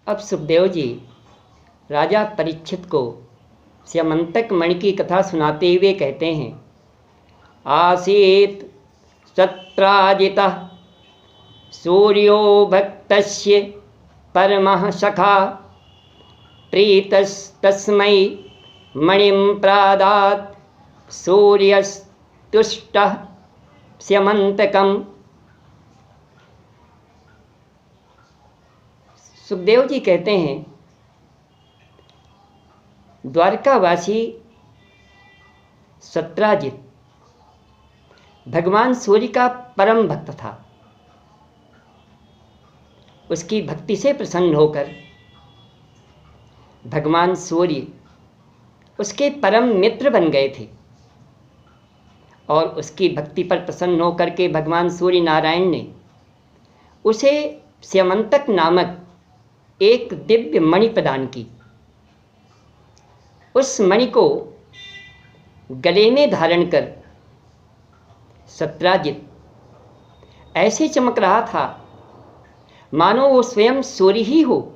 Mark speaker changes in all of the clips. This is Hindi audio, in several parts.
Speaker 1: अब सुखदेव जी राजा परीक्षित को स्यमंतक मणि की कथा सुनाते हुए कहते हैं, आसीत सत्राजितः सूर्यो भक्तस्य परमः सखा प्रीतस्तस्मै मणिं प्रादात् सूर्यस्तुष्टः स्यमंतकम्। सुखदेव जी कहते हैं, द्वारकावासी सत्राजित भगवान सूर्य का परम भक्त था। उसकी भक्ति से प्रसन्न होकर भगवान सूर्य उसके परम मित्र बन गए थे और उसकी भक्ति पर प्रसन्न होकर के भगवान सूर्य नारायण ने उसे स्यमंतक नामक एक दिव्य मणि प्रदान की। उस मणि को गले में धारण कर सत्राजित ऐसे चमक रहा था मानो वो स्वयं सूर्य ही हो।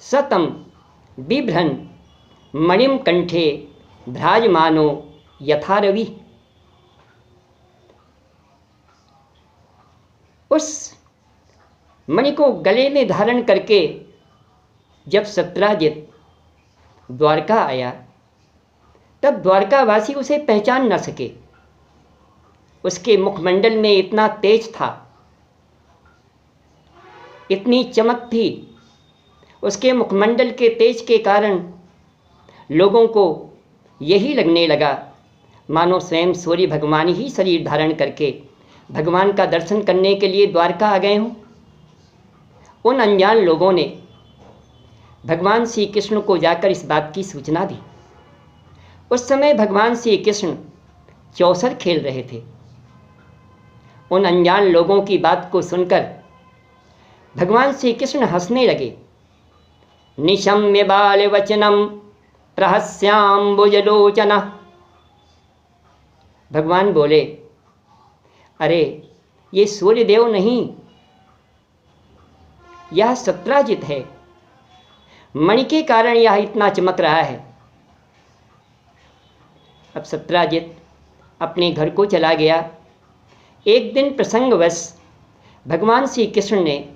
Speaker 1: सतम बिभ्रन मणिम कंठे भ्राजमानो यथा रवि। उस मणि को गले में धारण करके जब सत्राजित द्वारका आया तब द्वारकावासी उसे पहचान न सके। उसके मुखमंडल में इतना तेज था, इतनी चमक थी। उसके मुखमंडल के तेज के कारण लोगों को यही लगने लगा मानो स्वयं सूर्य भगवान ही शरीर धारण करके भगवान का दर्शन करने के लिए द्वारका आ गए हों। उन अनजान लोगों ने भगवान श्री कृष्ण को जाकर इस बात की सूचना दी। उस समय भगवान श्री कृष्ण चौसर खेल रहे थे। उन अनजान लोगों की बात को सुनकर भगवान श्री कृष्ण हंसने लगे। निशम्य बाल वचनम प्रहस्याम्बुजलोचना। भगवान बोले, अरे ये सूर्यदेव नहीं, यह सत्राजित है। मणि के कारण यह इतना चमक रहा है। अब सत्राजित अपने घर को चला गया। एक दिन प्रसंगवश भगवान श्री कृष्ण ने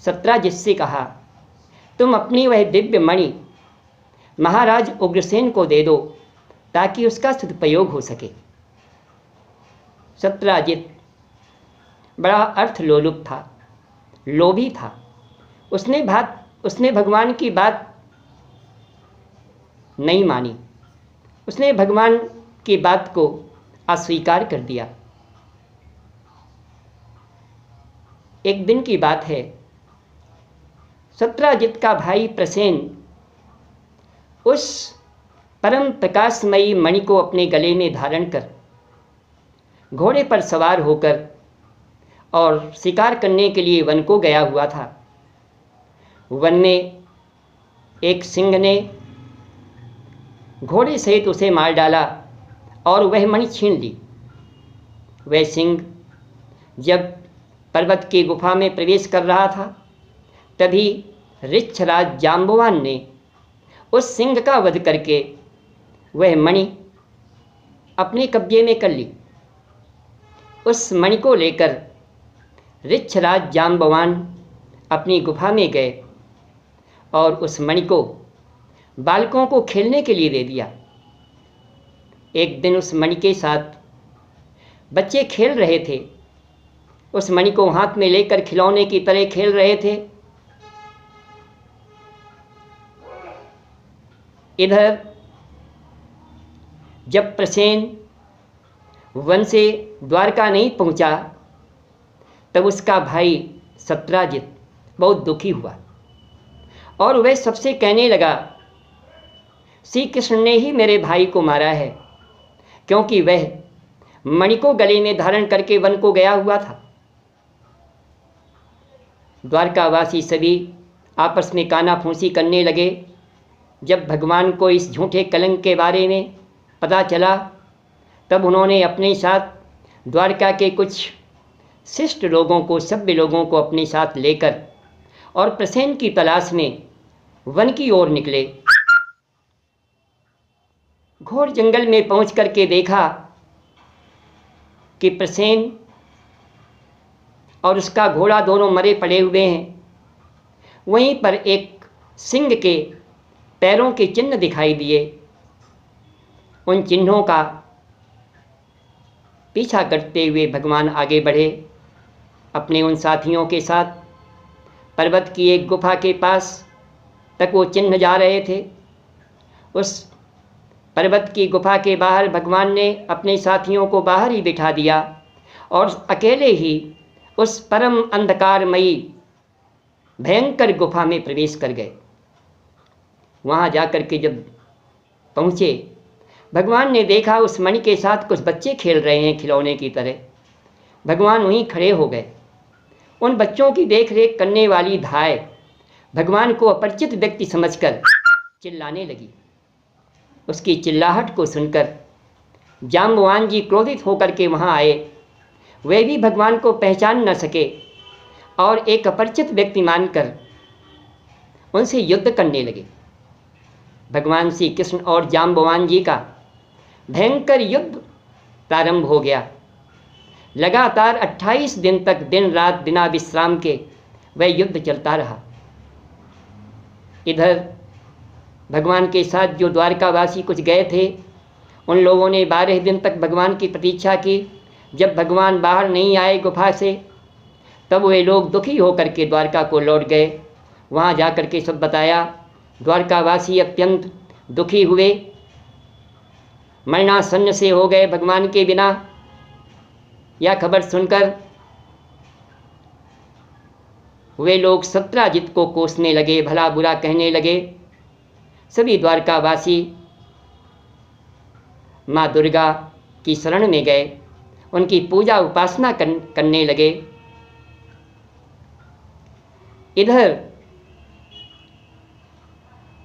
Speaker 1: सत्राजित से कहा, तुम अपनी वह दिव्य मणि महाराज उग्रसेन को दे दो ताकि उसका सदुपयोग हो सके। सत्राजित बड़ा अर्थलोलुप था, लोभी था। उसने भगवान की बात नहीं मानी। उसने भगवान की बात को अस्वीकार कर दिया। एक दिन की बात है, सत्राजित का भाई प्रसेन उस परम प्रकाशमयी मणि को अपने गले में धारण कर घोड़े पर सवार होकर और शिकार करने के लिए वन को गया हुआ था। वन में एक सिंह ने घोड़े सहित उसे मार डाला और वह मणि छीन ली। वह सिंह जब पर्वत की गुफा में प्रवेश कर रहा था तभी ऋक्षराज जाम्बवान ने उस सिंह का वध करके वह मणि अपने कब्जे में कर ली। उस मणि को लेकर ऋक्षराज जाम्बवान अपनी गुफा में गए और उस मणि को बालकों को खेलने के लिए दे दिया। एक दिन उस मणि के साथ बच्चे खेल रहे थे। उस मणि को हाथ में लेकर खिलौने की तरह खेल रहे थे। इधर जब प्रसेन वन से द्वारका नहीं पहुंचा तब उसका भाई सत्राजित बहुत दुखी हुआ और वह सबसे कहने लगा, श्री कृष्ण ने ही मेरे भाई को मारा है क्योंकि वह मणि को गले में धारण करके वन को गया हुआ था। द्वारकावासी सभी आपस में कानाफूसी करने लगे। जब भगवान को इस झूठे कलंक के बारे में पता चला तब उन्होंने अपने साथ द्वारका के कुछ शिष्ट लोगों को, सभ्य लोगों को अपने साथ लेकर और प्रसेन की तलाश में वन की ओर निकले। घोर जंगल में पहुंच करके देखा कि प्रसेन और उसका घोड़ा दोनों मरे पड़े हुए हैं। वहीं पर एक सिंह के पैरों के चिन्ह दिखाई दिए। उन चिन्हों का पीछा करते हुए भगवान आगे बढ़े। अपने उन साथियों के साथ पर्वत की एक गुफा के पास तक वो चिन्ह जा रहे थे। उस पर्वत की गुफा के बाहर भगवान ने अपने साथियों को बाहर ही बिठा दिया और अकेले ही उस परम अंधकारमयी भयंकर गुफा में प्रवेश कर गए। वहाँ जाकर के जब पहुँचे, भगवान ने देखा उस मणि के साथ कुछ बच्चे खेल रहे हैं खिलौने की तरह। भगवान वहीं खड़े हो गए। उन बच्चों की देख रेख करने वाली धाय भगवान को अपरिचित व्यक्ति समझकर चिल्लाने लगी। उसकी चिल्लाहट को सुनकर जाम्बवान जी क्रोधित होकर के वहाँ आए। वे भी भगवान को पहचान न सके और एक अपरिचित व्यक्ति मानकर उनसे युद्ध करने लगे। भगवान श्री कृष्ण और जाम्बवान जी का भयंकर युद्ध प्रारंभ हो गया। लगातार 28 दिन तक दिन रात बिना विश्राम के वह युद्ध चलता रहा। इधर भगवान के साथ जो द्वारकावासी कुछ गए थे, उन लोगों ने 12 दिन तक भगवान की प्रतीक्षा की। जब भगवान बाहर नहीं आए गुफा से, तब वे लोग दुखी होकर के द्वारका को लौट गए। वहाँ जा कर के सब बताया। द्वारकावासी अत्यंत दुखी हुए, मरणासन्न से हो गए भगवान के बिना। यह खबर सुनकर वे लोग सत्राजित को कोसने लगे, भला बुरा कहने लगे। सभी द्वारकावासी माँ दुर्गा की शरण में गए, उनकी पूजा उपासना करने लगे। इधर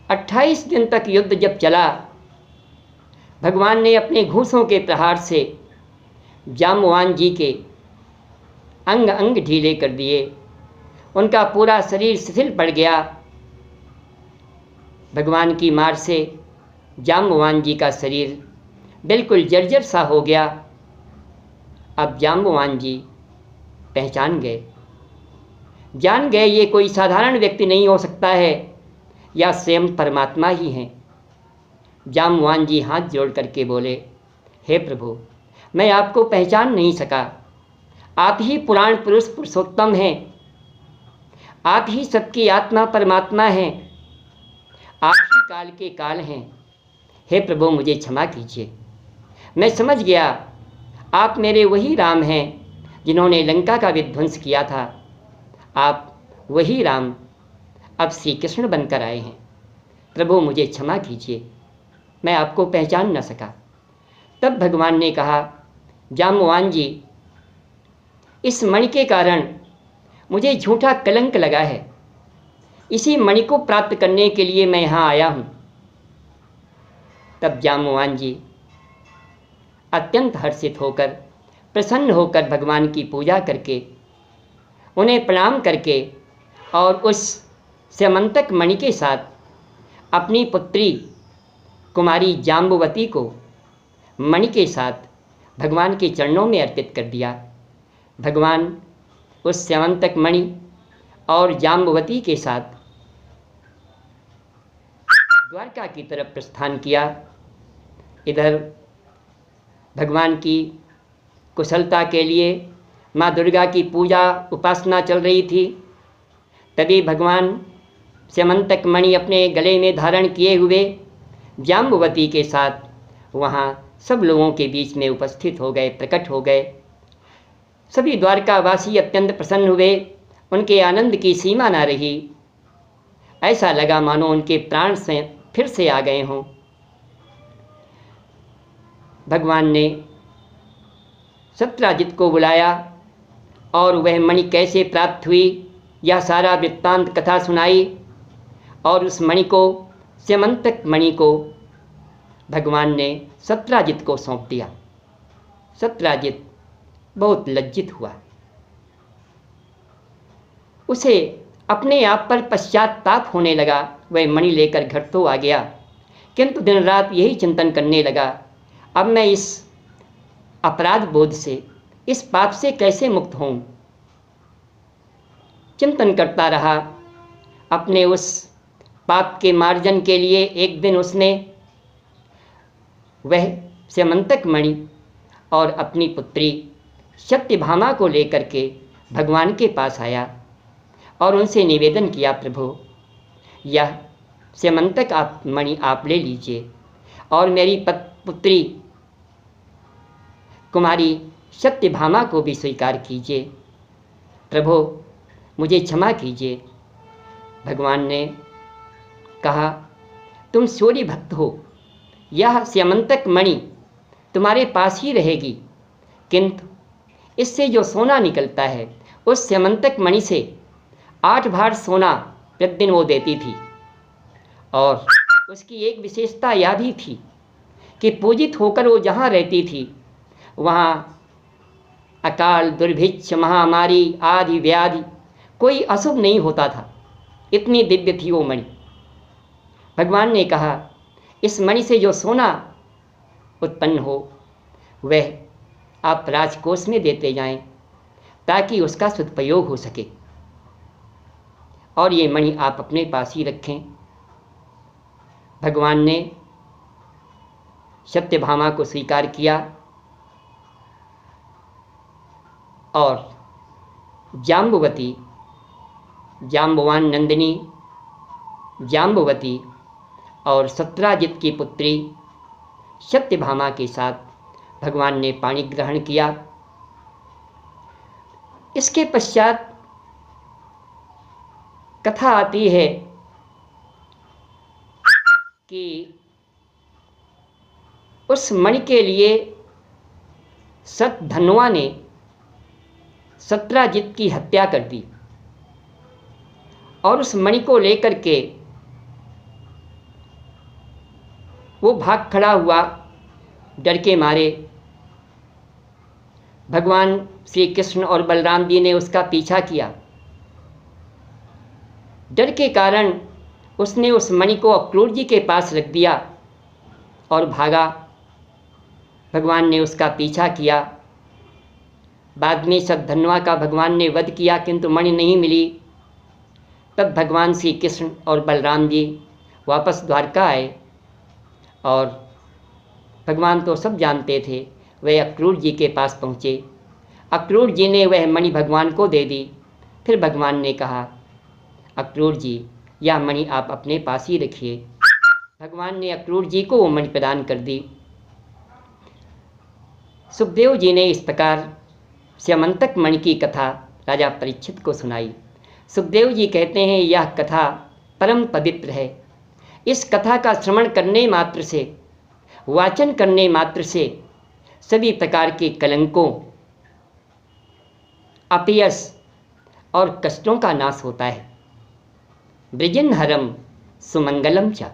Speaker 1: 28 दिन तक युद्ध जब चला, भगवान ने अपने घूंसों के प्रहार से जाम्बवान जी के अंग अंग ढीले कर दिए। उनका पूरा शरीर शिथिल पड़ गया। भगवान की मार से जाम्बवान जी का शरीर बिल्कुल जर्जर सा हो गया। अब जाम्बवान जी पहचान गए, जान गए ये कोई साधारण व्यक्ति नहीं हो सकता है, या स्वयं परमात्मा ही हैं। जाम्बवान जी हाथ जोड़ करके बोले, हे प्रभु, मैं आपको पहचान नहीं सका। आप ही पुराण पुरुष पुरुषोत्तम हैं, आप ही सबकी आत्मा परमात्मा हैं, आप ही काल के काल हैं। हे प्रभु, मुझे क्षमा कीजिए। मैं समझ गया आप मेरे वही राम हैं जिन्होंने लंका का विध्वंस किया था। आप वही राम अब श्री कृष्ण बनकर आए हैं। प्रभु, मुझे क्षमा कीजिए, मैं आपको पहचान न सका। तब भगवान ने कहा, जाम्बवान जी, इस मणि के कारण मुझे झूठा कलंक लगा है। इसी मणि को प्राप्त करने के लिए मैं यहाँ आया हूँ। तब जाम्बवान जी अत्यंत हर्षित होकर, प्रसन्न होकर भगवान की पूजा करके, उन्हें प्रणाम करके और उस स्यमंतक मणि के साथ अपनी पुत्री कुमारी जाम्बवती को मणि के साथ भगवान के चरणों में अर्पित कर दिया। भगवान उस स्यमंतक मणि और जाम्बवती के साथ द्वारका की तरफ प्रस्थान किया। इधर भगवान की कुशलता के लिए माँ दुर्गा की पूजा उपासना चल रही थी। तभी भगवान स्यमंतक मणि अपने गले में धारण किए हुए जाम्बवती के साथ वहाँ सब लोगों के बीच में उपस्थित हो गए, प्रकट हो गए। सभी द्वारकावासी अत्यंत प्रसन्न हुए, उनके आनंद की सीमा ना रही। ऐसा लगा मानो उनके प्राण से फिर से आ गए हों। भगवान ने सत्राजित को बुलाया और वह मणि कैसे प्राप्त हुई यह सारा वृत्तांत कथा सुनाई। और उस मणि को, स्यमंतक मणि को भगवान ने सत्राजित को सौंप दिया। सत्राजित बहुत लज्जित हुआ। उसे अपने आप पर पश्चाताप होने लगा। वह मणि लेकर घर तो आ गया, किंतु दिन रात यही चिंतन करने लगा, अब मैं इस अपराध बोध से, इस पाप से कैसे मुक्त होऊं। चिंतन करता रहा। अपने उस पाप के मार्जन के लिए एक दिन उसने वह स्यमंतक मणि और अपनी पुत्री सत्यभामा को लेकर के भगवान के पास आया और उनसे निवेदन किया, प्रभु यह स्यमंतक मणि आप ले लीजिए और मेरी पुत्री कुमारी सत्यभामा को भी स्वीकार कीजिए। प्रभु मुझे क्षमा कीजिए। भगवान ने कहा, तुम सूर्य भक्त हो, यह स्यमंतक मणि तुम्हारे पास ही रहेगी, किंतु इससे जो सोना निकलता है उस स्यमंतक मणि से 8 भार सोना प्रतिदिन वो देती थी। और उसकी एक विशेषता यह भी थी कि पूजित होकर वो जहाँ रहती थी वहाँ अकाल, दुर्भिक्ष, महामारी आदि व्याधि कोई अशुभ नहीं होता था। इतनी दिव्य थी वो मणि। भगवान ने कहा, इस मणि से जो सोना उत्पन्न हो वह आप राजकोष में देते जाएं ताकि उसका सदुपयोग हो सके, और ये मणि आप अपने पास ही रखें। भगवान ने सत्यभामा को स्वीकार किया और जाम्बुवती, जाम्बवान नंदिनी जाम्बुवती और सत्राजित की पुत्री सत्यभामा के साथ भगवान ने पानी ग्रहण किया। इसके पश्चात कथा आती है कि उस मणि के लिए सतधन्वा ने सत्राजित की हत्या कर दी और उस मणि को लेकर के वो भाग खड़ा हुआ डर के मारे। भगवान श्री कृष्ण और बलराम जी ने उसका पीछा किया। डर के कारण उसने उस मणि को अक्रूर जी के पास रख दिया और भागा। भगवान ने उसका पीछा किया। बाद में सतधन्वा का भगवान ने वध किया, किंतु मणि नहीं मिली। तब भगवान श्री कृष्ण और बलराम जी वापस द्वारका आए और भगवान तो सब जानते थे। वे अक्रूर जी के पास पहुँचे। अक्रूर जी ने वह मणि भगवान को दे दी। फिर भगवान ने कहा, अक्रूर जी यह मणि आप अपने पास ही रखिए। भगवान ने अक्रूर जी को वो मणि प्रदान कर दी। सुखदेव जी ने इस प्रकार स्यमंतक मणि की कथा राजा परीक्षित को सुनाई। सुखदेव जी कहते हैं, यह कथा परम पवित्र है। इस कथा का श्रवण करने मात्र से, वाचन करने मात्र से सभी प्रकार के कलंकों, अपयश और कष्टों का नाश होता है। ब्रजन हरम सुमंगलम च।